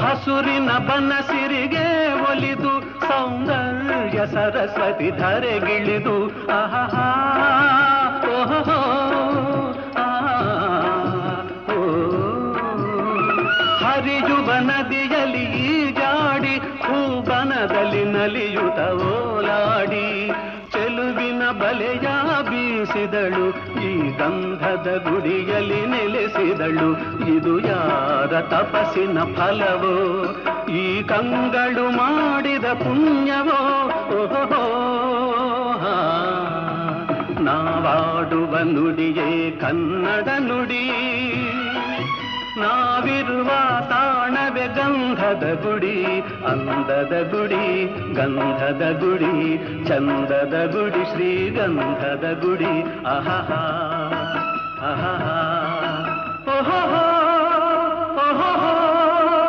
ಹಸುರಿನ ಬನಸಿರಿಗೆ ಒಲಿದು ಸೌಂದರ್ಯ ಸರಸ್ವತಿ ಧರೆಗಿಳಿದು ಆಹಾ ಓಹೋ ಹರಿಯುವ ನದಿಯಲ್ಲಿ ಜಾಡಿ ಹೂಬನದಲ್ಲಿ ನಲಿಯುತ ಓಲಾಡಿ ಚೆಲುವಿನ ಬಲೆಯ ಬೀಸಿದಳು ಈ ಗಂಧದ ಗುಡಿಯಲ್ಲಿ ನೆಲೆಸಿದಳು ಇದು ಯಾರ ತಪಸ್ಸಿನ ಫಲವೋ ಈ ಕಂಗಳು ಮಾಡಿದ ಪುಣ್ಯವೋ ಓಹೋ ನಾವಾಡುವ ನುಡಿಯೇ ಕನ್ನಡ ನುಡಿ ನಾವಿರುವ ತಾಣವೇ ಗಂಧದ ಗುಡಿ ಅಂದದ ಗುಡಿ ಗಂಧದ ಗುಡಿ ಚಂದದ ಗುಡಿ ಶ್ರೀಗಂಧದ ಗುಡಿ ಆಹಾ ಆಹಾ ಓಹೋ